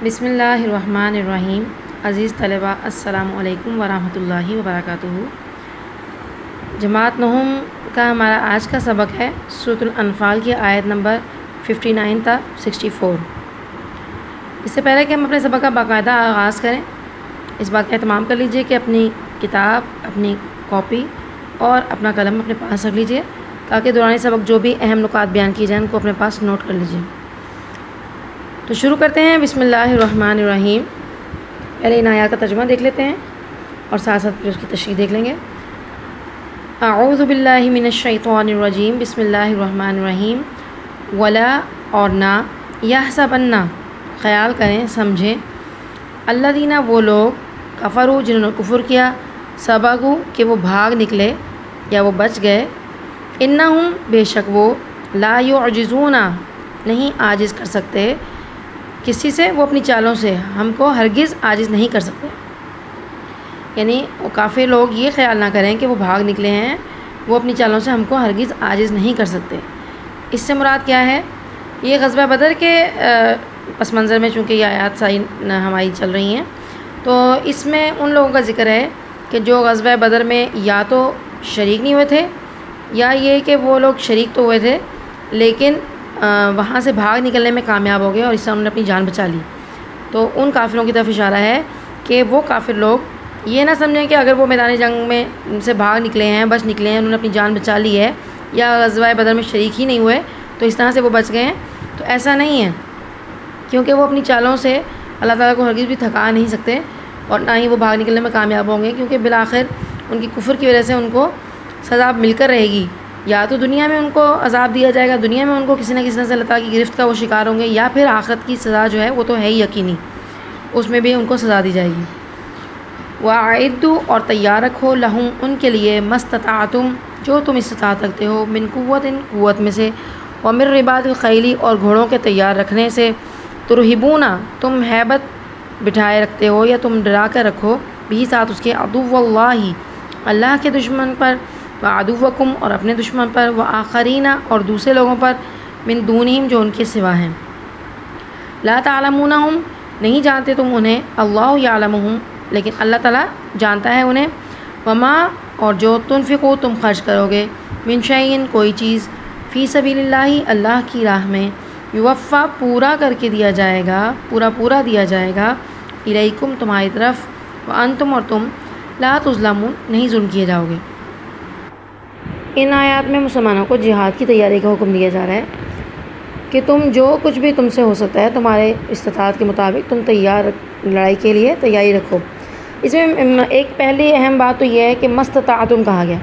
بسم اللہ الرحمن الرحیم۔ عزیز طلباء، السلام علیکم ورحمۃ اللہ وبرکاتہ۔ جماعت نہم کا ہمارا آج کا سبق ہے سورۃ الانفال کی آیت نمبر 59 تا 64۔ اس سے پہلے کہ ہم اپنے سبق کا باقاعدہ آغاز کریں، اس بات کا اہتمام کر لیجئے کہ اپنی کتاب، اپنی کاپی اور اپنا قلم اپنے پاس رکھ لیجئے تاکہ دوران سبق جو بھی اہم نکات بیان کی جائیں ان کو اپنے پاس نوٹ کر لیجئے۔ تو شروع کرتے ہیں۔ بسم اللہ الرحمن الرحیم۔ پہلے ان آیات کا ترجمہ دیکھ لیتے ہیں اور ساتھ ساتھ پھر اس کی تشریح دیکھ لیں گے۔ اعوذ باللہ من الشیطان الرجیم، بسم اللہ الرحمن الرحیم۔ ولا اور نہ، یحسبن خیال کریں، سمجھیں، الذین وہ لوگ، کفروا جنہوں نے کفر کیا، سبقوا کہ وہ بھاگ نکلے یا وہ بچ گئے، انہم بے شک وہ، لا یعجزون نہیں عاجز کر سکتے، کسی سے؟ وہ اپنی چالوں سے ہم کو ہرگز عاجز نہیں کر سکتے۔ یعنی وہ کافر لوگ یہ خیال نہ کریں کہ وہ بھاگ نکلے ہیں، وہ اپنی چالوں سے ہم کو ہرگز عاجز نہیں کر سکتے۔ اس سے مراد کیا ہے؟ یہ غزوہ بدر کے پس منظر میں چونکہ یہ آیات ساری ہماری چل رہی ہیں، تو اس میں ان لوگوں کا ذکر ہے کہ جو غزوہ بدر میں یا تو شریک نہیں ہوئے تھے، یا یہ کہ وہ لوگ شریک تو ہوئے تھے لیکن وہاں سے بھاگ نکلنے میں کامیاب ہو گئے اور اس سے انہوں نے اپنی جان بچا لی۔ تو ان کافروں کی طرف اشارہ ہے کہ وہ کافر لوگ یہ نہ سمجھیں کہ اگر وہ میدان جنگ میں سے بھاگ نکلے ہیں، بچ نکلے ہیں، انہوں نے اپنی جان بچا لی ہے، یا غزوہ بدر میں شریک ہی نہیں ہوئے تو اس طرح سے وہ بچ گئے ہیں، تو ایسا نہیں ہے، کیونکہ وہ اپنی چالوں سے اللہ تعالیٰ کو ہرگز بھی تھکا نہیں سکتے اور نہ ہی وہ بھاگ نکلنے میں کامیاب ہوں گے، کیونکہ بالآخر ان کی کفر کی وجہ سے ان کو سزا مل کر رہے گی۔ یا تو دنیا میں ان کو عذاب دیا جائے گا، دنیا میں ان کو کسی نہ کسی طرح سے اللہ تعالیٰ کی گرفت کا وہ شکار ہوں گے، یا پھر آخرت کی سزا جو ہے وہ تو ہے ہی یقینی، اس میں بھی ان کو سزا دی جائے گی۔ وَأَعِدُّوا اور تیار رکھو، لَهُم ان کے لیے، مَسْتَطَعْتُم جو تم استطاعت رکھتے ہو، من قوت میں سے، وَمِن رِبَاطِ الْخَیْلِ اور گھوڑوں کے تیار رکھنے سے، تُرْہِبُونَ تم ہیبت بٹھائے رکھتے ہو یا تم ڈرا کر رکھو، بھی ساتھ اس کے، عدو اللہ کے دشمن پر، وعدوکم اور اپنے دشمن پر، وآخرین اور دوسرے لوگوں پر، من دونہم جو ان کے سوا ہیں، لا تعلمونہم نہیں جانتے تم انہیں، اللہ یعلمہم لیکن اللہ تعالیٰ جانتا ہے انہیں، وما اور جو تنفقو تم خرچ کرو گے، من شیئن کوئی چیز، فی سبیل اللہ اللہ کی راہ میں، یوفا پورا کر کے دیا جائے گا، پورا دیا جائے گا، الیکم تمہاری طرف، وانتم اور تم، لا تظلمون نہیں ظلم کیے جاؤ گے۔ ان آیات میں مسلمانوں کو جہاد کی تیاری کا حکم دیا جا رہا ہے کہ تم جو کچھ بھی تم سے ہو سکتا ہے تمہارے استطاعت کے مطابق تم تیار، لڑائی کے لیے تیاری رکھو۔ اس میں ایک پہلی اہم بات تو یہ ہے کہ مستطاعتم کہا گیا،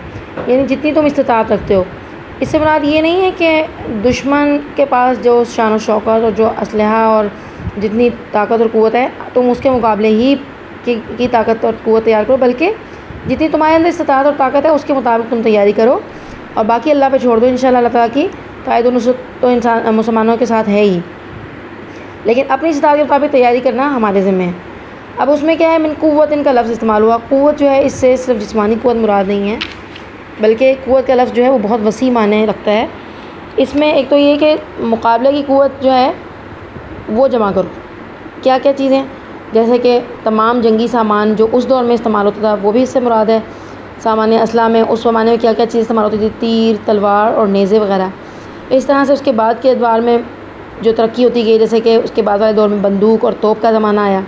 یعنی جتنی تم استطاعت رکھتے ہو۔ اس سے مراد یہ نہیں ہے کہ دشمن کے پاس جو شان و شوکت اور جو اسلحہ اور جتنی طاقت اور قوت ہے تم اس کے مقابلے ہی کی طاقت اور قوت تیار کرو، بلکہ جتنی تمہارے اندر استطاعت اور طاقت ہے اس کے مطابق تم تیاری کرو، اور باقی اللہ پہ چھوڑ دو۔ انشاءاللہ اللہ تعالیٰ کی تائید و نصرت تو مسلمانوں کے ساتھ ہے ہی، لیکن اپنی استطاعت کے مطابق تیاری کرنا ہمارے ذمہ ہے۔ اب اس میں کیا ہے، من قوت ان کا لفظ استعمال ہوا۔ قوت جو ہے اس سے صرف جسمانی قوت مراد نہیں ہے، بلکہ قوت کا لفظ جو ہے وہ بہت وسیع معنی رکھتا ہے۔ اس میں ایک تو یہ کہ مقابلے کی قوت جو ہے وہ جمع کرو، کیا کیا چیزیں، جیسے کہ تمام جنگی سامان جو اس دور میں استعمال ہوتا تھا وہ بھی اس سے مراد ہے۔ سامان اسلحہ میں اس زمانے میں کیا کیا چیز استعمال ہوتی تھی، تیر، تلوار اور نیزے وغیرہ۔ اس طرح سے اس کے بعد کے ادوار میں جو ترقی ہوتی گئی، جیسے کہ اس کے بعد والے دور میں بندوق اور توپ کا زمانہ آیا،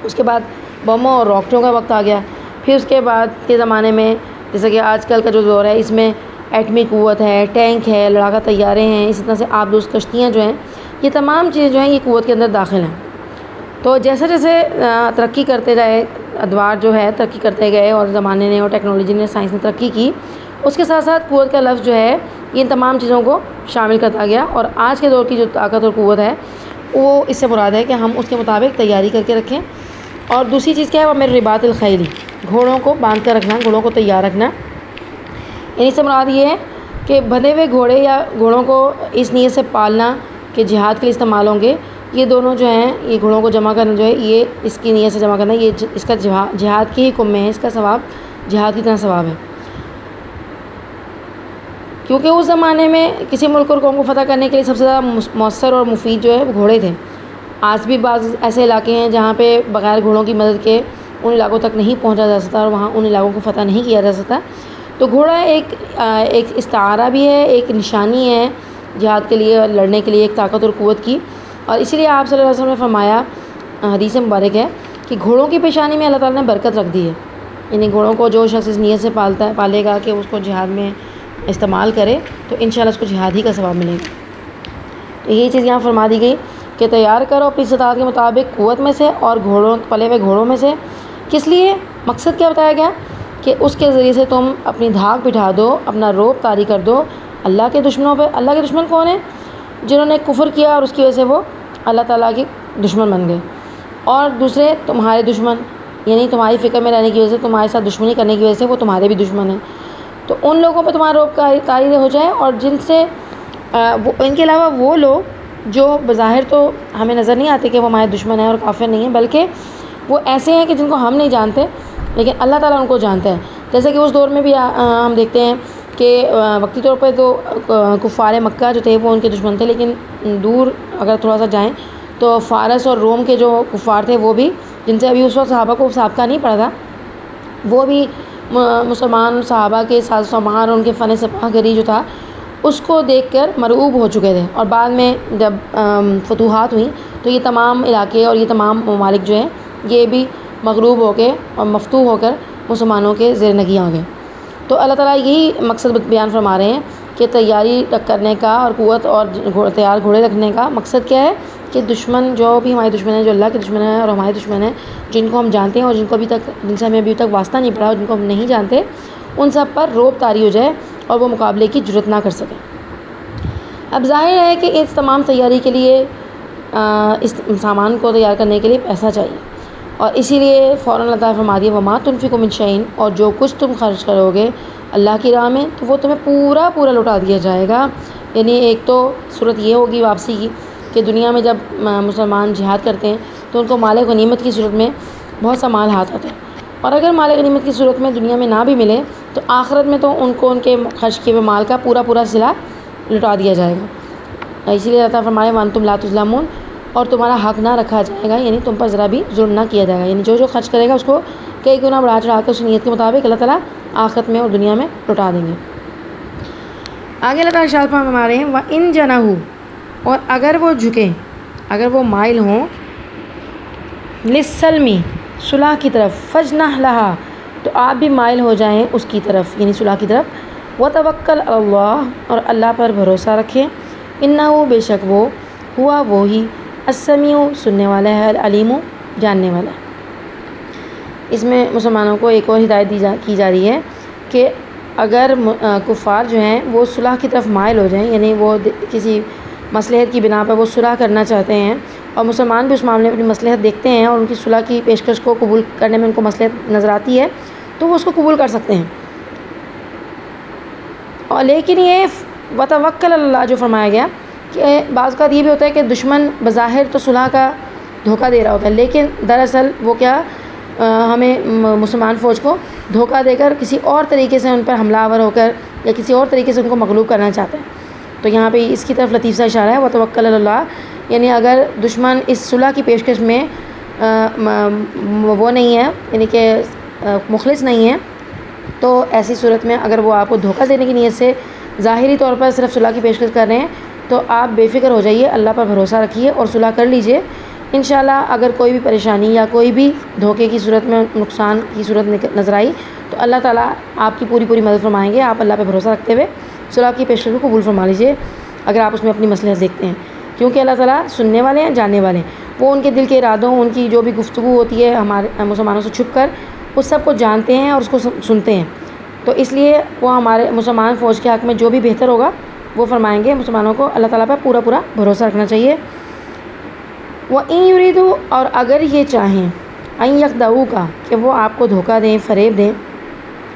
اس کے بعد بموں اور راکٹوں کا وقت آ گیا، پھر اس کے بعد کے زمانے میں جیسے کہ آج کل کا جو دور ہے اس میں ایٹمی قوت ہے، ٹینک ہے، لڑاکا طیارے ہیں، اسی طرح سے آبدوز کشتیاں جو ہیں، یہ تمام چیزیں جو ہیں یہ قوت کے اندر داخل ہیں۔ تو جیسے جیسے ترقی کرتے جائے، ادوار جو ہے ترقی کرتے گئے اور زمانے نے اور ٹیکنالوجی نے، سائنس نے ترقی کی، اس کے ساتھ ساتھ قوت کا لفظ جو ہے ان تمام چیزوں کو شامل کرتا گیا، اور آج کے دور کی جو طاقت اور قوت ہے وہ اس سے مراد ہے کہ ہم اس کے مطابق تیاری کر کے رکھیں۔ اور دوسری چیز کیا ہے، وہ من رباط الخیل، گھوڑوں کو باندھ کر رکھنا، گھوڑوں کو تیار رکھنا۔ یعنی اس سے مراد یہ ہے کہ بندھے ہوئے گھوڑے یا گھوڑوں کو اس نیت سے پالنا کہ جہاد کے لیے استعمال ہوں گے، یہ دونوں جو ہیں، یہ گھوڑوں کو جمع کرنا جو ہے یہ اس کی نیت سے جمع کرنا، یہ اس کا جہاد کے حکم میں ہے، اس کا ثواب جہاد کی طرح ثواب ہے، کیونکہ اس زمانے میں کسی ملک اور قوم کو فتح کرنے کے لیے سب سے زیادہ مؤثر اور مفید جو ہے وہ گھوڑے تھے۔ آج بھی بعض ایسے علاقے ہیں جہاں پہ بغیر گھوڑوں کی مدد کے ان علاقوں تک نہیں پہنچا جا سکتا اور وہاں ان علاقوں کو فتح نہیں کیا جا سکتا. تو گھوڑا ایک استعارہ بھی ہے، ایک نشانی ہے جہاد کے لیے، لڑنے کے لیے، ایک طاقت اور قوت کی. اور اسی لیے آپ صلی اللہ علیہ وسلم نے فرمایا، حدیث مبارک ہے کہ گھوڑوں کی پیشانی میں اللہ تعالیٰ نے برکت رکھ دی ہے. یعنی گھوڑوں کو جو شخص اس نیت سے پالے گا کہ اس کو جہاد میں استعمال کرے تو انشاءاللہ اس کو جہاد ہی کا ثواب ملے گا. تو یہی چیز یہاں فرما دی گئی کہ تیار کرو اپنی استطاعت کے مطابق قوت میں سے اور پلے ہوئے گھوڑوں میں سے. کس لیے؟ مقصد کیا بتایا گیا کہ اس کے ذریعے سے تم اپنی دھاک بٹھا دو، اپنا روب طاری کر دو اللہ کے دشمنوں پہ. اللہ کے دشمن کون ہیں؟ جنہوں نے کفر کیا اور اس کی وجہ سے وہ اللہ تعالیٰ کے دشمن بن گئے. اور دوسرے تمہارے دشمن، یعنی تمہاری فکر میں رہنے کی وجہ سے، تمہارے ساتھ دشمنی کرنے کی وجہ سے وہ تمہارے بھی دشمن ہیں. تو ان لوگوں پہ تمہارا روب طاری ہو جائے، اور جن سے ان کے علاوہ وہ لوگ جو بظاہر تو ہمیں نظر نہیں آتے کہ وہ ہمارے دشمن ہیں اور کافر نہیں ہیں، بلکہ وہ ایسے ہیں کہ جن کو ہم نہیں جانتے لیکن اللہ تعالیٰ ان کو جانتا ہے. جیسے کہ اس دور میں بھی ہم دیکھتے ہیں کہ وقتی طور پہ تو کفار مکہ جو تھے وہ ان کے دشمن تھے، لیکن دور اگر تھوڑا سا جائیں تو فارس اور روم کے جو کفار تھے وہ بھی، جن سے ابھی اس وقت صحابہ کو سابقہ نہیں پڑا تھا، وہ بھی مسلمان صحابہ کے ساز و سماعت اور ان کے فن سپاہ گری جو تھا اس کو دیکھ کر مرعوب ہو چکے تھے. اور بعد میں جب فتوحات ہوئیں تو یہ تمام علاقے اور یہ تمام ممالک جو ہیں یہ بھی مغلوب ہو کے اور مفتوح ہو کر مسلمانوں کے زیر نگیں آ گئے. تو اللہ تعالیٰ یہی مقصد بیان فرما رہے ہیں کہ تیاری کرنے کا اور قوت اور تیار گھوڑے رکھنے کا مقصد کیا ہے کہ دشمن جو بھی ہمارے دشمن ہیں، جو اللہ کے دشمن ہیں اور ہمارے دشمن ہیں، جن کو ہم جانتے ہیں اور جن سے ہمیں ابھی تک واسطہ نہیں پڑا اور جن کو ہم نہیں جانتے، ان سب پر روب طاری ہو جائے اور وہ مقابلے کی جرت نہ کر سکیں. اب ظاہر ہے کہ اس تمام تیاری کے لیے اس سامان کو تیار کرنے کے لیے پیسہ چاہیے، اور اسی لیے فوراً اللہ تعالیٰ فرما دیا وما تنفقوا من شیء، اور جو کچھ تم خرچ کرو گے اللہ کی راہ میں تو وہ تمہیں پورا لوٹا دیا جائے گا. یعنی ایک تو صورت یہ ہوگی واپسی کی کہ دنیا میں جب مسلمان جہاد کرتے ہیں تو ان کو مال غنیمت کی صورت میں بہت سا مال ہاتھ آتا ہے، اور اگر مال غنیمت کی صورت میں دنیا میں نہ بھی ملے تو آخرت میں تو ان کو ان کے خرچ کیے ہوئے مال کا پورا صلہ لٹا دیا جائے گا. اسی لیے اللہ تعالیٰ فرمائے وانتم لا تظلمون، اور تمہارا حق نہ رکھا جائے گا، یعنی تم پر ذرا بھی ظلم نہ کیا جائے گا. یعنی جو خرچ کرے گا اس کو کئی گنا بڑھا چڑھا کر اس نیت کے مطابق اللہ تعالیٰ آخرت میں اور دنیا میں لوٹا دیں گے. آگے اللہ تعالیٰ ارشاد فرما رہے ہیں وَإِن جَنَحُوا، اور اگر وہ جھکیں، اگر وہ مائل ہوں لِلسَّلْمِ، صلح کی طرف، فَاجْنَحْ لَهَا، تو آپ بھی مائل ہو جائیں اس کی طرف، یعنی صلح کی طرف. وَتَوَكَّلْ عَلَى اللَّهِ، اور اللہ پر بھروسہ رکھیں. إِنَّهُ، بے شک وہ، ہوا وہی، السمیع، سننے والا ہے، العلیم، جاننے والا ہے. اس میں مسلمانوں کو ایک اور ہدایت کی جا رہی ہے کہ اگر کفار جو ہیں وہ صلح کی طرف مائل ہو جائیں، یعنی وہ کسی مصلحت کی بنا پر وہ صلح کرنا چاہتے ہیں اور مسلمان بھی اس معاملے میں اپنی مصلحت دیکھتے ہیں اور ان کی صلح کی پیشکش کو قبول کرنے میں ان کو مصلحت نظر آتی ہے تو وہ اس کو قبول کر سکتے ہیں. اور لیکن یہ وتوکل اللہ جو فرمایا گیا کہ بعض اوقات یہ بھی ہوتا ہے کہ دشمن بظاہر تو صلح کا دھوکہ دے رہا ہوتا ہے، لیکن دراصل وہ کیا ہمیں مسلمان فوج کو دھوکہ دے کر کسی اور طریقے سے ان پر حملہ آور ہو کر یا کسی اور طریقے سے ان کو مغلوب کرنا چاہتے ہیں. تو یہاں پہ اس کی طرف لطیف سا اشارہ ہے وتوکل اللہ، یعنی اگر دشمن اس صلح کی پیشکش میں وہ نہیں ہے، یعنی کہ مخلص نہیں ہے، تو ایسی صورت میں اگر وہ آپ کو دھوکہ دینے کی نیت سے ظاہری طور پر صرف صلح کی پیشکش کر رہے ہیں تو آپ بے فکر ہو جائیے، اللہ پر بھروسہ رکھیے اور صلح کر لیجئے. انشاءاللہ اگر کوئی بھی پریشانی یا کوئی بھی دھوکے کی صورت میں نقصان کی صورت نظر آئی تو اللہ تعالیٰ آپ کی پوری مدد فرمائیں گے. آپ اللہ پہ بھروسہ رکھتے ہوئے صلح کی پیشکش کو قبول فرما لیجئے اگر آپ اس میں اپنی مصلحت دیکھتے ہیں، کیونکہ اللہ تعالیٰ سننے والے ہیں، جاننے والے ہیں. وہ ان کے دل کے ارادوں، ان کی جو بھی گفتگو ہوتی ہے ہمارے مسلمانوں سے چھپ کر، اس سب کو جانتے ہیں اور اس کو سنتے ہیں. تو اس لیے وہ ہمارے مسلمان فوج کے حق میں جو بھی بہتر ہوگا وہ فرمائیں گے. مسلمانوں کو اللہ تعالیٰ پر پورا بھروسہ رکھنا چاہیے. وَإِن يُرِيدُوا، اور اگر یہ چاہیں أَن يَخْدَعُوكَ، کہ وہ آپ کو دھوکہ دیں، فریب دیں،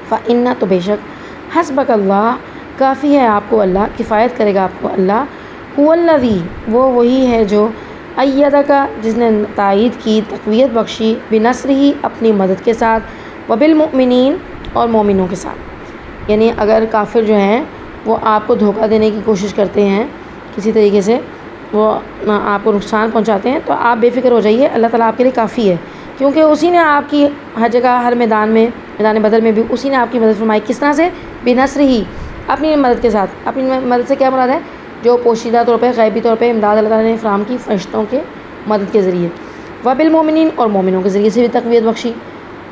فَإِنَّ، تو بے شک، حسبک اللہ، کافی ہے آپ کو اللہ، کفایت کرے گا آپ کو اللہ. هُوَ الَّذِي، وہ وہی ہے جو أَيَّدَكَ، جس نے تائید کی، تقویت بخشی، بِنَصْرِهِ، اپنی مدد کے ساتھ، وَبِالْمُؤْمِنِينَ، اور مومنوں کے ساتھ. یعنی اگر کافر جو ہیں وہ آپ کو دھوکہ دینے کی کوشش کرتے ہیں کسی طریقے سے وہ آپ کو نقصان پہنچاتے ہیں، تو آپ بے فکر ہو جائیے، اللہ تعالیٰ آپ کے لیے کافی ہے، کیونکہ اسی نے آپ کی ہر جگہ، ہر میدان میں، میدان بدر میں بھی اسی نے آپ کی مدد فرمائی۔ کس طرح سے؟ بنصر ہی، اپنی مدد کے ساتھ۔ اپنی مدد سے کیا مراد ہے؟ جو پوشیدہ طور پہ، غیبی طور پہ امداد اللہ تعالیٰ نے فراہم کی فرشتوں کے مدد کے ذریعے، وبالمؤمنین، اور مومنوں کے ذریعے سے بھی تقویت بخشی۔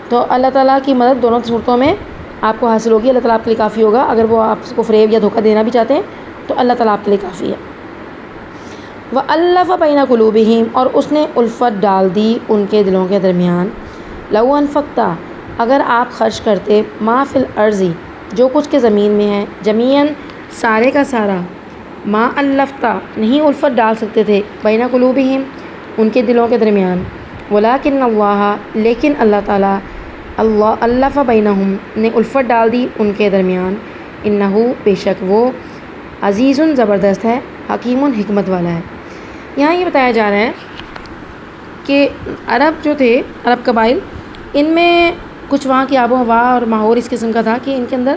تو اللہ تعالیٰ کی مدد دونوں صورتوں میں آپ کو حاصل ہوگی، اللہ تعالیٰ آپ کے لیے کافی ہوگا۔ اگر وہ آپ کو فریب یا دھوکہ دینا بھی چاہتے ہیں تو اللہ تعالیٰ آپ کے لیے کافی ہے۔ وَأَلَّفَ بَيْنَ قُلُوبِهِمْ، اور اس نے الفت ڈال دی ان کے دلوں کے درمیان۔ لَوْ أَنفَقْتَ، اگر آپ خرچ کرتے، مَا فِي الْأَرْضِ، جو کچھ کے زمین میں ہے، جمیعاً، سارے کا سارا، مَا أَلَّفْتَ، نہیں الفت ڈال سکتے تھے، بَيْنَ قُلُوبِهِمْ، ان کے دلوں کے درمیان، وَلَٰكِنَّ اللَّهَ، لیکن اللہ تعالیٰ، أَلَّفَ بَيْنَهُمْ، نے الفت ڈال دی ان کے درمیان، إِنَّهُ، بے شک وہ، عزیز، زبردست ہے، حکیم، حکمت والا ہے۔ یہاں یہ بتایا جا رہا ہے کہ عرب جو تھے، عرب قبائل، ان میں کچھ وہاں کی آب و ہوا اور ماحول اس قسم کا تھا کہ ان کے اندر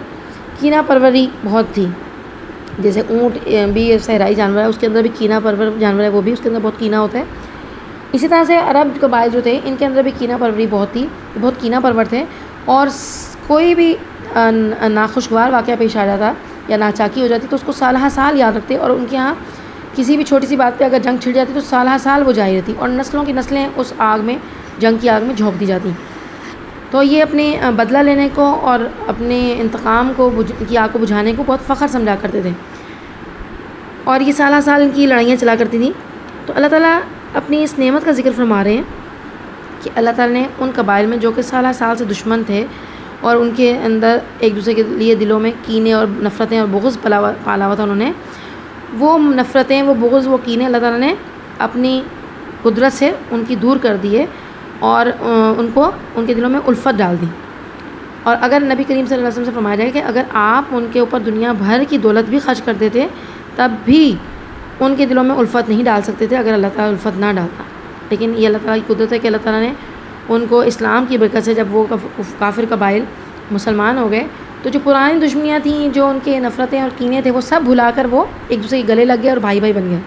کینہ پروری بہت تھی۔ جیسے اونٹ بھی صحرائی جانور ہے، اس کے اندر بھی کینہ پرور جانور ہے، وہ بھی اس کے اندر بہت کینہ ہوتا ہے۔ اسی طرح سے عرب قبائل جو تھے، ان کے اندر بھی کینہ پروری بہت تھی، بہت کینہ پرور تھے، اور کوئی بھی ناخوشگوار واقعہ پیش آ جاتا یا ناچاکی ہو جاتی تو اس کو سالہ سال یاد رکھتے، اور ان کے یہاں کسی بھی چھوٹی سی بات پہ اگر جنگ چھڑ جاتی تو سالہ سال وہ جاری رہتی، اور نسلوں کی نسلیں اس آگ میں، جنگ کی آگ میں جھونک دی جاتی۔ تو یہ اپنے بدلہ لینے کو اور اپنے انتقام کو کی آگ کو بجھانے کو بہت فخر سمجھا کرتے تھے، اور یہ سالہ سال ان کی لڑائیاں چلا کرتی تھیں۔ تو اللہ تعالیٰ اپنی اس نعمت کا ذکر فرما رہے ہیں کہ اللہ تعالیٰ نے ان قبائل میں جو کہ سالہ سال سے دشمن تھے، اور ان کے اندر ایک دوسرے کے لیے دلوں میں کینے اور نفرتیں اور بغض پالا ہوا تھا، انہوں نے وہ نفرتیں، وہ بغض، وہ کینے اللہ تعالیٰ نے اپنی قدرت سے ان کی دور کر دیے، اور ان کو ان کے دلوں میں الفت ڈال دی۔ اور اگر نبی کریم صلی اللہ علیہ وسلم سے فرمایا جائے کہ اگر آپ ان کے اوپر دنیا بھر کی دولت بھی خرچ کرتے تھے تب بھی ان کے دلوں میں الفت نہیں ڈال سکتے تھے، اگر اللہ تعالیٰ الفت نہ ڈالتا۔ لیکن یہ اللہ تعالیٰ کی قدرت ہے کہ اللہ تعالیٰ نے ان کو اسلام کی برکت سے، جب وہ کافر قبائل مسلمان ہو گئے تو جو پرانی دشمنیاں تھیں، جو ان کے نفرتیں اور کینے تھے، وہ سب بھلا کر وہ ایک دوسرے کے گلے لگ گئے اور بھائی بھائی بن گئے۔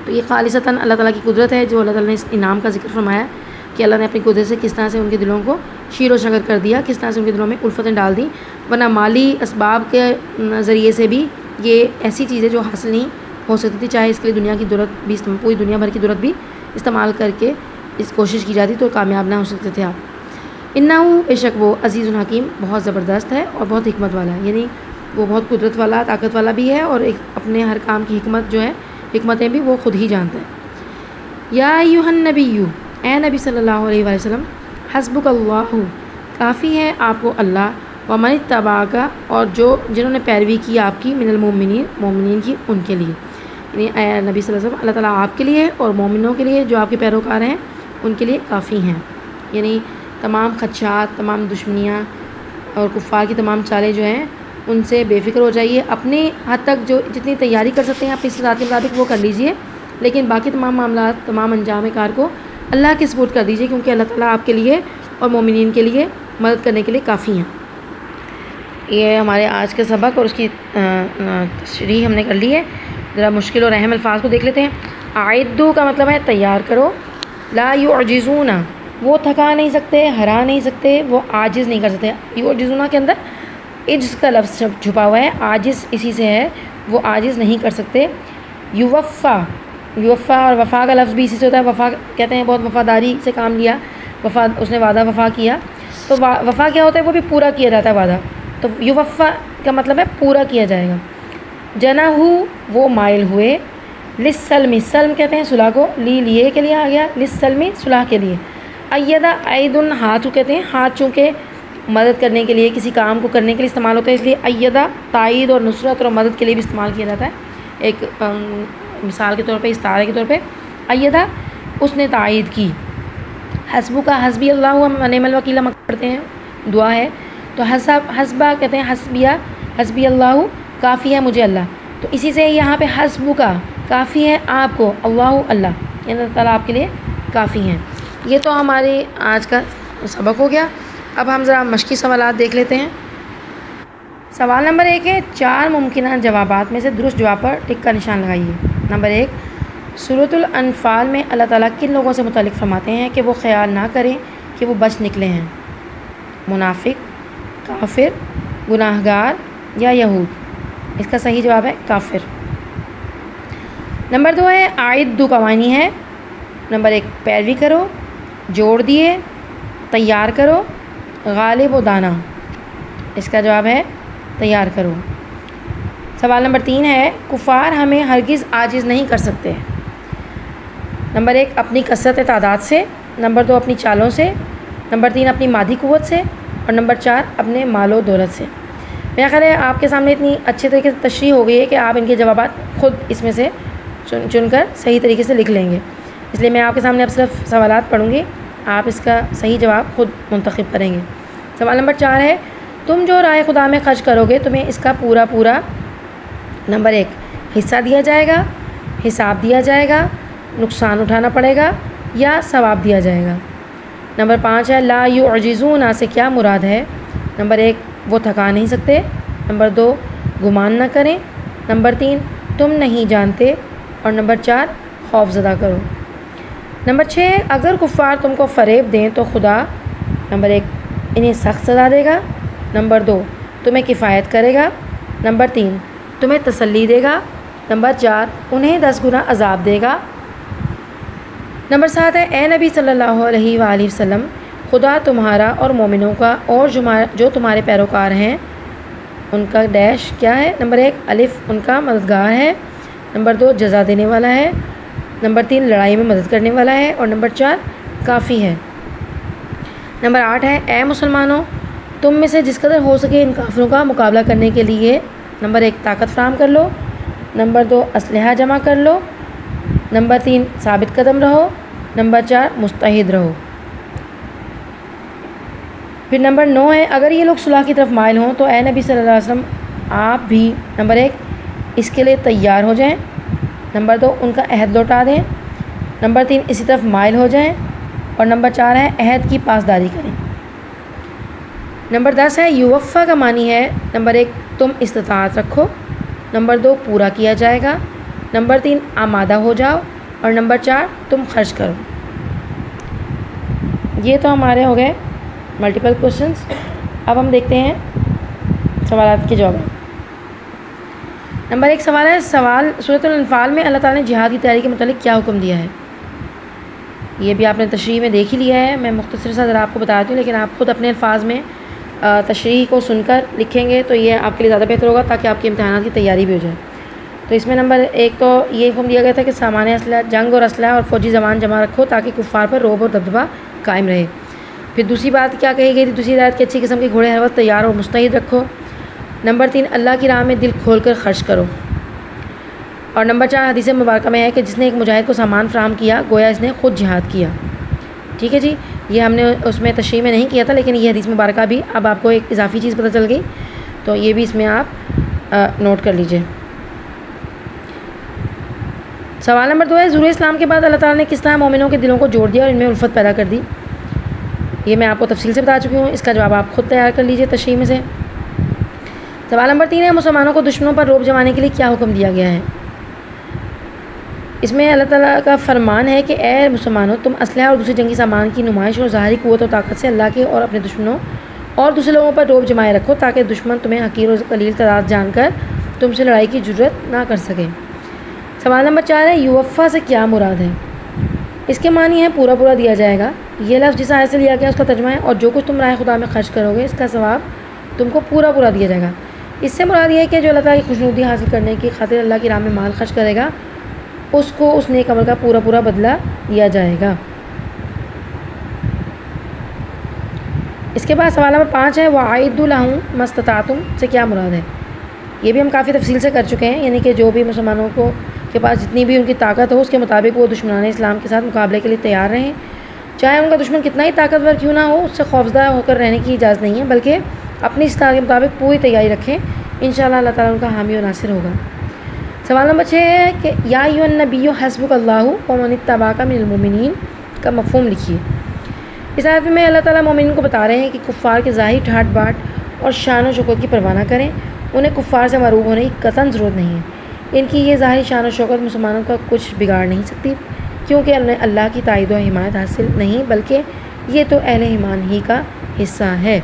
تو یہ خالصتاً اللہ تعالیٰ کی قدرت ہے، جو اللہ تعالیٰ نے اس انعام کا ذکر فرمایا کہ اللہ نے اپنی قدرت سے کس طرح سے ان کے دلوں کو شیر و شکر کر دیا، کس طرح سے ان کے دلوں میں الفتیں ڈال دیں، ورنہ مالی اسباب کے ذریعے سے بھی یہ ایسی چیزیں جو حاصل نہیں ہو سکتی تھی، چاہے اس کے لیے دنیا کی دولت بھی، پوری دنیا بھر کی دولت بھی استعمال کر کے اس کوشش کی جاتی تو کامیاب نہ ہو سکتے تھے آپ۔ انہو، بے شک وہ، عزیز الحکیم، بہت زبردست ہے اور بہت حکمت والا ہے، یعنی وہ بہت قدرت والا، طاقت والا بھی ہے، اور اپنے ہر کام کی حکمت جو ہے، حکمتیں بھی وہ خود ہی جانتا ہے۔ یا ایھا النبی، اے نبی صلی اللہ علیہ وآلہ وسلم، حسبک اللہ، کافی ہے آپ کو اللہ، ومن اتبعک، اور جنہوں نے پیروی کی آپ کی، من المؤمنین، مومنین کی، ان کے لیے، یعنی اے نبی صلی اللہ علیہ وسلم، اللہ تعالیٰ آپ کے لیے اور مومنوں کے لیے جو آپ کے پیروکار ہیں ان کے لیے کافی ہیں، یعنی تمام خدشات، تمام دشمنیاں اور کفار کی تمام چالیں جو ہیں ان سے بے فکر ہو جائیے، اپنے حد تک جو جتنی تیاری کر سکتے ہیں اپنی استطاعت کے مطابق وہ کر لیجئے، لیکن باقی تمام معاملات، تمام انجام کار کو اللہ کے سپرد کر دیجئے، کیونکہ اللہ تعالیٰ آپ کے لیے اور مومنین کے لیے مدد کرنے کے لیے کافی ہیں۔ یہ ہمارے آج کا سبق اور اس کی تشریح ہم نے کر لی ہے۔ ذرا مشکل اور اہم الفاظ کو دیکھ لیتے ہیں۔ اعدوا کا مطلب ہے تیار کرو، لا یعجزون، وہ تھکا نہیں سکتے، ہرا نہیں سکتے، وہ عاجز نہیں کر سکتے۔ یعجزون کے اندر عجز کا لفظ چھپا ہوا ہے، عاجز اسی سے ہے، وہ عاجز نہیں کر سکتے۔ یوفا، یوفا اور وفا کا لفظ بھی اسی سے ہوتا ہے، وفا کہتے ہیں بہت وفاداری سے کام لیا، وفا، اس نے وعدہ وفا کیا، تو وفا کیا ہوتا ہے؟ وہ بھی پورا کیا جاتا ہے وعدہ، تو یوفا کا مطلب ہے پورا کیا جائے گا۔ جناحو، وہ مائل ہوئے، للسلم، سلم کہتے ہیں صلح کو، لیے کے لیے آ گیا، للسلم، صلح کے لیے۔ ایدہ، عید، ہاتھ کہتے ہیں، ہاتھ چونکہ مدد کرنے کے لیے، کسی کام کو کرنے کے لیے استعمال ہوتا ہے، اس لیے ایدہ تائید اور نصرت اور مدد کے لیے بھی استعمال کیا جاتا ہے۔ ایک مثال کے طور پہ، استعارے کے طور پہ، ایدہ، اس نے تائید کی۔ حسبو کا، حسبی اللہ و نعم الوکیل ہم پڑھتے ہیں، دعا ہے، تو حسبہ کہتے ہیں حسبیہ، حسبی اللہ، کافی ہے مجھے اللہ، تو اسی سے یہاں پہ حسبو کا، کافی ہے آپ کو، اللہ، اللہ، یعنی اللہ تعالیٰ آپ کے لیے کافی ہیں۔ یہ تو ہمارے آج کا سبق ہو گیا۔ اب ہم ذرا مشقی سوالات دیکھ لیتے ہیں۔ سوال نمبر 1 ہے، 4 ممکنہ جوابات میں سے درست جواب پر ٹک کا نشان لگائیے۔ نمبر 1، سورۃ الانفال میں اللہ تعالیٰ کن لوگوں سے متعلق فرماتے ہیں کہ وہ خیال نہ کریں کہ وہ بچ نکلے ہیں؟ منافق، کافر، گناہ گار یا یہود؟ اس کا صحیح جواب ہے کافر۔ نمبر 2 ہے عائد دو قوانی ہے۔ نمبر 1، پیروی کرو، جوڑ دیے، تیار کرو، غالب و دانا۔ اس کا جواب ہے تیار کرو۔ سوال نمبر 3 ہے کفار ہمیں ہرگز عاجز نہیں کر سکتے۔ نمبر 1، اپنی کثرت تعداد سے۔ نمبر 2، اپنی چالوں سے۔ نمبر 3، اپنی مادی قوت سے۔ اور نمبر 4، اپنے مال و دولت سے۔ میرا خیال ہے آپ کے سامنے اتنی اچھے طریقے سے تشریح ہو گئی ہے کہ آپ ان کے جوابات خود اس میں سے چن کر صحیح طریقے سے لکھ لیں گے، اس لیے میں آپ کے سامنے اب صرف سوالات پڑھوں گی، آپ اس کا صحیح جواب خود منتخب کریں گے۔ سوال نمبر 4 ہے تم جو رائے خدا میں خرچ کرو گے تمہیں اس کا پورا نمبر 1، حصہ دیا جائے گا، حساب دیا جائے گا، نقصان اٹھانا پڑے گا یا ثواب دیا جائے گا۔ نمبر 5 ہے لا یعجزون سے کیا مراد ہے؟ نمبر 1، وہ تھکا نہیں سکتے۔ نمبر 2، گمان نہ کریں۔ نمبر 3، تم نہیں جانتے۔ اور نمبر 4، خوف زدہ کرو۔ نمبر 6، اگر کفار تم کو فریب دیں تو خدا نمبر 1، انہیں سخت سزا دے گا۔ نمبر 2، تمہیں کفایت کرے گا۔ نمبر 3، تمہیں تسلی دے گا۔ نمبر 4، انہیں 10 گنا عذاب دے گا۔ نمبر 7 ہے اے نبی صلی اللہ علیہ وآلہ وسلم، خدا تمہارا اور مومنوں کا اور جو تمہارے پیروکار ہیں ان کا ڈیش کیا ہے؟ نمبر 1، الف ان کا مددگار ہے۔ نمبر 2، جزا دینے والا ہے۔ نمبر 3، لڑائی میں مدد کرنے والا ہے۔ اور نمبر 4، کافی ہے۔ نمبر 8 ہے اے مسلمانوں، تم میں سے جس قدر ہو سکے ان کافروں کا مقابلہ کرنے کے لیے نمبر 1، طاقت فراہم کر لو۔ نمبر 2، اسلحہ جمع کر لو۔ نمبر 3، ثابت قدم رہو۔ نمبر 4، مستعد رہو۔ پھر نمبر 9 ہے اگر یہ لوگ صلح کی طرف مائل ہوں تو اے نبی صلی اللہ علیہ وسلم آپ بھی نمبر 1، اس کے لیے تیار ہو جائیں۔ نمبر 2، ان کا عہد لوٹا دیں۔ نمبر 3، اسی طرف مائل ہو جائیں۔ اور نمبر 4 ہے عہد کی پاسداری کریں۔ نمبر 10 ہے یوفا کا معنی ہے نمبر 1، تم استطاعت رکھو۔ نمبر 2، پورا کیا جائے گا۔ نمبر 3، آمادہ ہو جاؤ۔ اور نمبر 4، تم خرچ کرو۔ یہ تو ہمارے ہو گئے ملٹیپل کوشچنس۔ اب ہم دیکھتے ہیں سوالات کے جواب۔ نمبر 1 سوال ہے سورۃ الانفال میں اللہ تعالیٰ نے جہاد کی تیاری کے متعلق کیا حکم دیا ہے؟ یہ بھی آپ نے تشریح میں دیکھ ہی لیا ہے، میں مختصر سا ذرا آپ کو بتا دوں، لیکن آپ خود اپنے الفاظ میں تشریح کو سن کر لکھیں گے تو یہ آپ کے لیے زیادہ بہتر ہوگا تاکہ آپ کے امتحانات کی تیاری بھی ہو جائے۔ تو اس میں نمبر 1 تو یہ حکم دیا گیا تھا کہ سامان اسلحہ جنگ اور اسلحہ اور فوجی زمان جمع رکھو تاکہ کفار پر رعب اور دبدبہ قائم رہے۔ پھر دوسری بات کیا کہی گئی تھی؟ دوسری ہدایت کہ اچھی قسم کے گھوڑے ہر وقت تیار اور مستعد رکھو۔ نمبر 3، اللہ کی راہ میں دل کھول کر خرچ کرو۔ اور نمبر 4 حدیث مبارکہ میں ہے کہ جس نے ایک مجاہد کو سامان فراہم کیا گویا اس نے خود جہاد کیا۔ ٹھیک ہے جی، یہ ہم نے اس میں تشریح میں نہیں کیا تھا، لیکن یہ حدیث مبارکہ بھی اب آپ کو ایک اضافی چیز پتہ چل گئی، تو یہ بھی اس میں آپ نوٹ کر لیجئے۔ سوال نمبر 2 ہے ظہور اسلام کے بعد اللہ تعالیٰ نے کس طرح مومنوں کے دلوں کو جوڑ دیا اور ان میں الفت پیدا کر دی؟ یہ میں آپ کو تفصیل سے بتا چکی ہوں، اس کا جواب آپ خود تیار کر لیجئے تشریح میں سے۔ سوال نمبر 3 ہے مسلمانوں کو دشمنوں پر رعب جمانے کے لیے کیا حکم دیا گیا ہے؟ اس میں اللہ تعالیٰ کا فرمان ہے کہ اے مسلمانوں تم اسلحہ اور دوسرے جنگی سامان کی نمائش اور ظاہری قوت و طاقت سے اللہ کے اور اپنے دشمنوں اور دوسرے لوگوں پر رعب جمائے رکھو تاکہ دشمن تمہیں حقیر و قلیل تعداد جان کر تم سے لڑائی کی جرت نہ کر سکے۔ سوال نمبر 4 ہے یوفا سے کیا مراد ہے؟ اس کے معنی ہے پورا دیا جائے گا۔ یہ لفظ جس آیت سے لیا گیا اس کا ترجمہ ہے اور جو کچھ تم راہ خدا میں خرچ کرو گے اس کا ثواب تم کو پورا دیا جائے گا۔ اس سے مراد یہ ہے کہ جو اللہ تعالیٰ کی خوشنودی حاصل کرنے کی خاطر اللہ کی راہ میں مال خرچ کرے گا اس کو اس نیک عمل کا پورا بدلہ دیا جائے گا۔ اس کے بعد سوال نمبر 5 ہے وَأَعِدُّوا لَهُم مَا اسْتَطَعْتُم سے کیا مراد ہے؟ یہ بھی ہم کافی تفصیل سے کر چکے ہیں، یعنی کہ جو بھی مسلمانوں کے پاس جتنی بھی ان کی طاقت ہو اس کے مطابق وہ دشمنان اسلام کے ساتھ مقابلے کے لیے تیار رہیں، چاہے ان کا دشمن کتنا ہی طاقتور کیوں نہ ہو، اس سے خوفزدہ ہو کر رہنے کی اجازت نہیں ہے، بلکہ اپنی استطاعت کے مطابق پوری تیاری رکھیں، انشاءاللہ اللہ تعالیٰ ان کا حامی و ناصر ہوگا۔ سوال نمبر 6 ہے کہ یا ایھا النبی حسبک اللہ ومن اتبعک من المؤمنین کا مفہوم لکھیے۔ اس آیت میں اللہ تعالیٰ مومنین کو بتا رہے ہیں کہ کفار کے ظاہری ٹھاٹ باٹ اور شان و شوکت کی پرواہ نہ کریں، انہیں کفار سے مرعوب ہونے کی قطعاً ضرورت نہیں ہے، ان کی یہ ظاہری شان و شوکت مسلمانوں کا کچھ بگاڑ نہیں سکتی، کیونکہ انہیں اللہ کی تائید و حمایت حاصل نہیں، بلکہ یہ تو اہل ایمان ہی کا حصہ ہے۔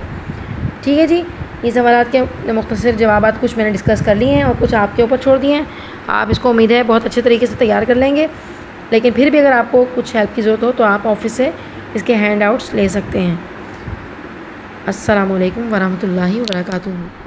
ٹھیک ہے جی، یہ سوالات کے مختصر جوابات کچھ میں نے ڈسکس کر لیے ہیں اور کچھ آپ کے اوپر چھوڑ دیے ہیں۔ آپ اس کو امید ہے بہت اچھے طریقے سے تیار کر لیں گے، لیکن پھر بھی اگر آپ کو کچھ ہیلپ کی ضرورت ہو تو آپ آفس سے اس کے ہینڈ آؤٹس لے سکتے ہیں۔ السلام علیکم ورحمۃ اللہ وبرکاتہ۔